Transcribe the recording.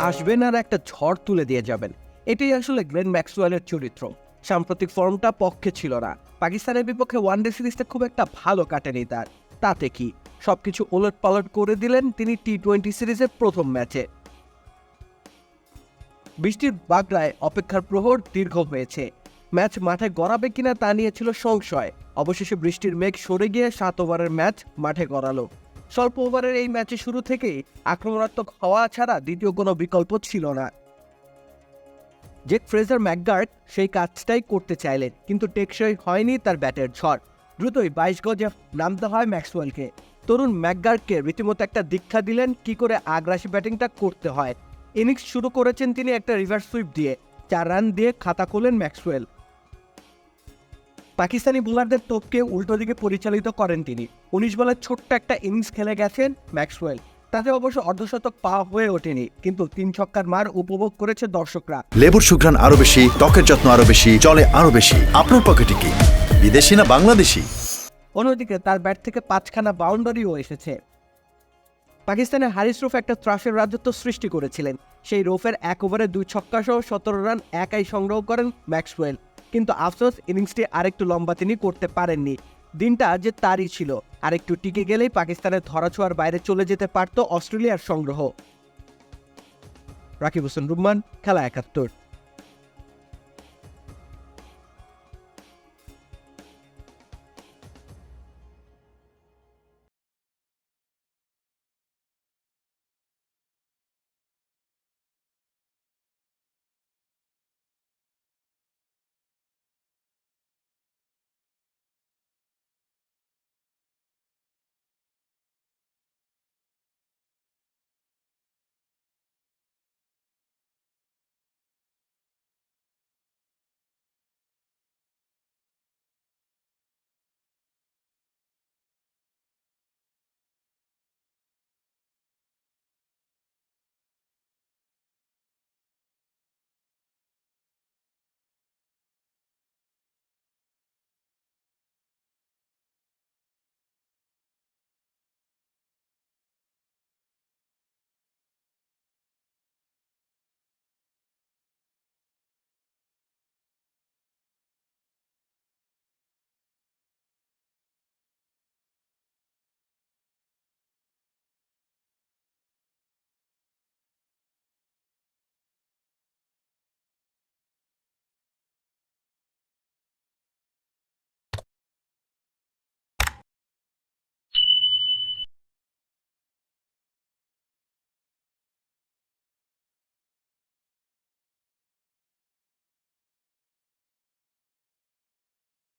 আসবেন আর একটা ঝড় তুলে দিয়ে যাবেন, এটাই আসলে গ্লেন ম্যাক্সওয়েলের চরিত্র। সাম্প্রতিক ফর্মটা পক্ষে ছিল না, পাকিস্তানের বিপক্ষে ওয়ানডে সিরিজটা খুব একটা ভালো কাটেনি তার। তাতে কি, সবকিছু ওলট পালট করে দিলেন তিনি টি-20 সিরিজের প্রথম ম্যাচে। বৃষ্টির বাগড়ায় অপেক্ষার প্রহর দীর্ঘ হয়েছে, ম্যাচ মাঠে গড়াবে কিনা তা নিয়ে ছিল সংশয়। অবশেষে বৃষ্টির মেঘ সরে গিয়ে 7 ওভারের ম্যাচ মাঠে গড়ালো। স্বল্প ওভারের এই ম্যাচে শুরু থেকেই আক্রমণাত্মক হওয়া ছাড়া দ্বিতীয় কোনো বিকল্প ছিল না। জেক ফ্রেজার ম্যাকগার্ট সেই কাজটাই করতে চাইলেন, কিন্তু টেকসই হয়নি তার ব্যাটের ঝড়। দ্রুতই 22 গজে নামতে হয় ম্যাক্সওয়েলকে। তরুণ ম্যাকগার্টকে রীতিমতো একটা দীক্ষা দিলেন কি করে আগ্রাসী ব্যাটিংটা করতে হয়। ইনিংস শুরু করেছেন তিনি একটা রিভার্স সুইপ দিয়ে, 4 রান দিয়ে খাতা খোলেন ম্যাক্সওয়েল। পাকিস্তানি বোলারদের তোপকে উল্টো দিকে পরিচালিত করেন তিনি। 19 বলে ছোট্ট একটা ইনিংস খেলে গেছেন ম্যাক্সওয়েল। তাতে অবশ্য অর্ধশতক পাওয়া হয়ে ওঠেনি, কিন্তু 3 ছক্কার মার উপভোগ করেছে দর্শকরা। লেবুর সুঘ্রাণ আরো বেশি, ত্বকের যত্ন আরো বেশি, চলে আরো বেশি। আপনার পকেটে কি বিদেশি না বাংলাদেশি? অন্যদিকে তার ব্যাট থেকে 5খানা বাউন্ডারিও এসেছে। পাকিস্তানের হারিস রুফ একটা ত্রাসের রাজত্ব সৃষ্টি করেছিলেন। সেই রুফের 1 ওভারে 2 ছক্কা সহ 17 রান একাই সংগ্রহ করেন ম্যাক্সওয়েল। কিন্তু আফসোস, ইনিংসটি আরেকটু লম্বা তিনি করতে পারেননি। দিনটা যে তারই ছিল, আরেকটু টিকে গেলেই পাকিস্তানের ধরাছোঁয়ার বাইরে চলে যেতে পারত অস্ট্রেলিয়ার সংগ্রহ। রাকিব হোসেন রুম্মান, খেলা 71।